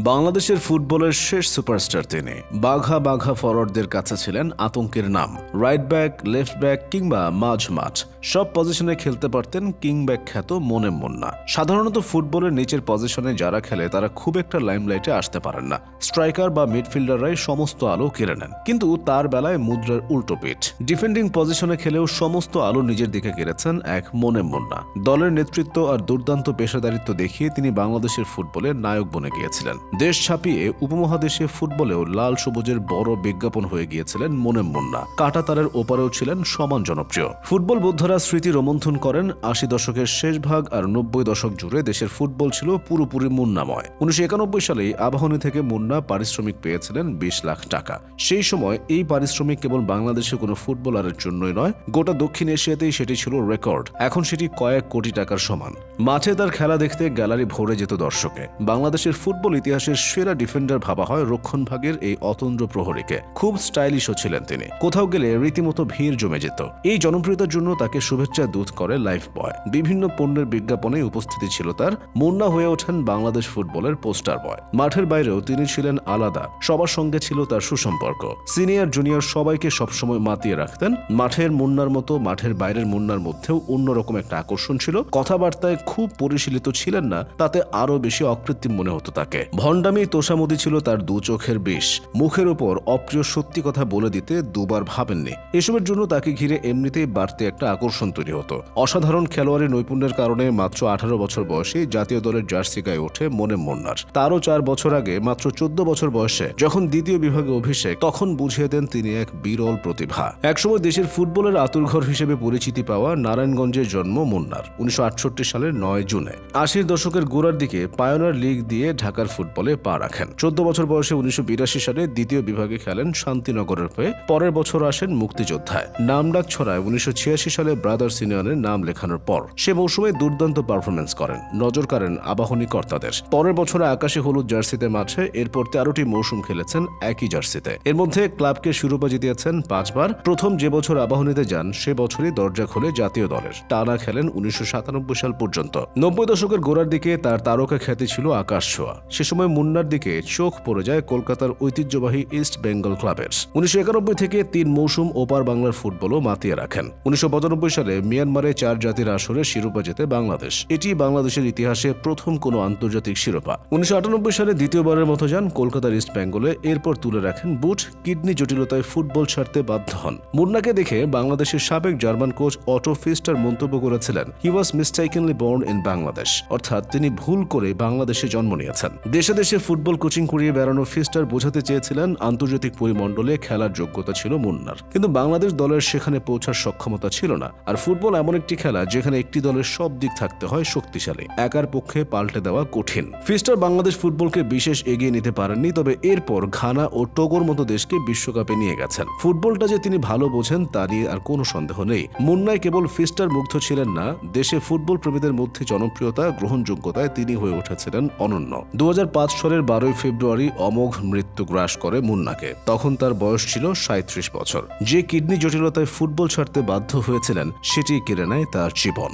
বাংলাদেশের ফুটবলের শেষ সুপারস্টার তিনি। বাঘা বাঘা ফরওয়ার্ডদের কাছে ছিলেন আতঙ্কের নাম। রাইট ব্যাক, লেফট ব্যাক কিংবা মাঝ মাঠ সব পজিশনে খেলতে পারতেন কিংব্যাক খ্যাত মোনেম মুন্না। সাধারণত ফুটবলের নিচের পজিশনে যারা খেলে তারা খুব একটা লাইমলাইটে আসতে পারেন না। স্ট্রাইকার বা মিডফিল্ডাররাই সমস্ত আলো কেড়ে নেন, কিন্তু তার বেলায় মুদ্রার উল্টো পিঠ। ডিফেন্ডিং পজিশনে খেলেও সমস্ত আলো নিজের দিকে কেড়েছেন এক মোনেম মুন্না। দলের নেতৃত্ব আর দুর্দান্ত পেশাদারিত্ব দেখিয়ে তিনি বাংলাদেশের ফুটবলের নায়ক বনে গিয়েছিলেন। দেশ ছাপিয়ে উপমহাদেশে ফুটবলেও লাল সবুজের বড় বিজ্ঞাপন হয়ে গিয়েছিলেন মোনেম মুন্না। কাঁটাতারের ওপারেও ছিলেন সমান জনপ্রিয়। ফুটবল বোদ্ধারা স্মৃতি রোমন্থন করেন ৮০ দশকের শেষ ভাগ আর ৯০ দশক জুড়ে দেশের ফুটবল ছিল পুরোপুরি মুন্নাময়। ১৯৯১ সালেই আবাহনী থেকে মুন্না পারিশ্রমিক পেয়েছিলেন ২০ লাখ টাকা। সেই সময় এই পারিশ্রমিক কেবল বাংলাদেশে কোনো ফুটবলারের জন্যই নয়, গোটা দক্ষিণ এশিয়াতেই সেটি ছিল রেকর্ড। এখন সেটি কয়েক কোটি টাকার সমান। মাঠে তার খেলা দেখতে গ্যালারি ভরে যেত দর্শকে। বাংলাদেশের ফুটবল ইতিহাসের সেরা ডিফেন্ডার ভাবা হয় রক্ষণভাগের এই অতন্দ্র প্রহরীকে। খুব স্টাইলিশও ছিলেন তিনি। কোথাও গেলে রীতিমতো ভিড় জমে যেত। এই জনপ্রিয়তার জন্য তাকে শুভেচ্ছা দূত করে লাইফ বয়। বিভিন্ন পণ্যের বিজ্ঞাপনে উপস্থিতি ছিল তার। মুন্না হয়ে ওঠেন বাংলাদেশ ফুটবলের পোস্টার বয়। মাঠের বাইরেও তিনি ছিলেন আলাদা। সবার সঙ্গে ছিল তার সুসম্পর্ক। সিনিয়র জুনিয়র সবাইকে সবসময় মাতিয়ে রাখতেন। মাঠের মুন্নার মতো মাঠের বাইরের মুন্নার মধ্যেও অন্যরকম একটা আকর্ষণ ছিল। কথাবার্তায় খুব পরিশীলিত ছিলেন না, তাতে আরো বেশি অকৃত্রিম মনে হতো তাকে। ভণ্ডামি তোষামোদি ছিল তার দু চোখের বিষ। মুখের ওপর অপ্রিয় সত্যি কথা বলে দিতে দুবার ভাবেননি। এসবের জন্য তাকে ঘিরে এমনিতেই বাড়তে একটা আকর্ষণ তৈরি হতো। অসাধারণ খেলোয়াড়ি নৈপুণ্যের কারণে মাত্র ১৮ বছর বয়সে জাতীয় দলের জার্সি গায়ে ওঠে মোনেম মুন্নার। তারও ৪ বছর আগে মাত্র ১৪ বছর বয়সে যখন দ্বিতীয় বিভাগে অভিষেক, তখন বুঝিয়ে দেন তিনি এক বিরল প্রতিভা। একসময় দেশের ফুটবলের আতুরঘর হিসেবে পরিচিতি পাওয়া নারায়ণগঞ্জের জন্ম মুন্নার ১৯৬৮ সালের ৯ জুনে। ৮০ দশকের গোড়ার দিকে পায়োনিয়ার লিগ দিয়ে ঢাকার ফুটবলে পা রাখেন। ১৪ বছর বয়সে ১৯৮২ সালে দ্বিতীয় বিভাগে খেলেন শান্তিনগরের হয়ে। পরের বছর আসেন মুক্তিযোদ্ধায়। নামডাক ছড়ায় ১৯৮৬ সালে ব্রাদার্স ইউনিয়নের নাম লেখানোর পর। সে মৌসুমে দুর্দান্ত পারফরমেন্স করেন, নজর কাড়েন আবাহনী কর্তাদের। পরের বছরে আকাশে হলুদ জার্সিতে মাঠে। এরপর ১৩টি মৌসুম খেলেছেন একই জার্সিতে। এর মধ্যে ক্লাবকে শিরোপা জিতিয়েছেন ৫ বার। প্রথম যে বছর আবাহনীতে যান সে বছরই দরজা খোলে জাতীয় দলের। টানা খেলেন ১৯৯৭ সাল পর্যন্ত। ৯০ দশকের গোড়ার দিকে তার তারকা খ্যাতি ছিল আকাশ ছোঁয়া। সে সময় মুন্নার দিকে চোখ পড়ে যায় কলকাতার ঐতিহ্যবাহী ইস্ট বেঙ্গল ক্লাবের। ১৯৯১ থেকে ৩ মৌসুম ওপার বাংলার ফুটবলও মাতিয়ে রাখেন। ১৯৯৫ সালে মিয়ানমারে ৪ জাতির আসরে শিরোপা জেতে বাংলাদেশ। এটি বাংলাদেশের ইতিহাসে প্রথম কোনো আন্তর্জাতিক শিরোপা। ১৯৯৮ সালে দ্বিতীয়বারের মতো যান কলকাতার ইস্ট বেঙ্গলে। এরপর তুলে রাখেন বুট। কিডনি জটিলতায় ফুটবল ছাড়তে বাধ্য হন। মুন্নাকে দেখে বাংলাদেশের সাবেক জার্মান কোচ অটো ফিস্টার মন্তব্য করেছিলেন, হি ওয়াজ মিস্টেকেনলি বর্ন ইন বাংলাদেশ, অর্থাৎ তিনি ভুল করে বাংলাদেশে জন্ম নিয়েছেন। দেশে দেশে ফুটবল কোচিং করিয়ে বেড়ানো ফিস্টার বোঝাতে চেয়েছিলেন আন্তর্জাতিক পরিমণ্ডলে খেলার যোগ্যতা ছিল মুন্নার, কিন্তু বাংলাদেশ দলের সেখানে পৌঁছার সক্ষমতা ছিল না। আর ফুটবল এমন একটি খেলা যেখানে একটি দলের সব দিক থাকতে হয় শক্তিশালী। একার পক্ষে পাল্টে দেওয়া কঠিন। ফিস্টার বাংলাদেশ ফুটবলকে বিশেষ এগিয়ে নিতে পারেননি, তবে এরপর ঘানা ও টোগোর মতো দেশকে বিশ্বকাপে নিয়ে গেছেন। ফুটবলটা যে তিনি ভালো বোঝেন তা নিয়ে আর কোনো সন্দেহ নেই। মুন্নাই কেবল ফিস্টার মুগ্ধ ছিলেন না, দেশে ফুটবল প্রেমীদের মধ্যে জনপ্রিয়তা, গ্রহণযোগ্যতায় তিনি হয়ে উঠেছিলেন অনন্য। ২০০৫ সালের ১২ ফেব্রুয়ারি অমোঘ মৃত্যু গ্রাস করে মুন্নাকে। তখন তার বয়স ছিল ৩৭ বছর। যে কিডনি জটিলতায় ফুটবল ছাড়তে বাধ্য হয়েছিলেন সেটি কেড়ে নেয় তার জীবন।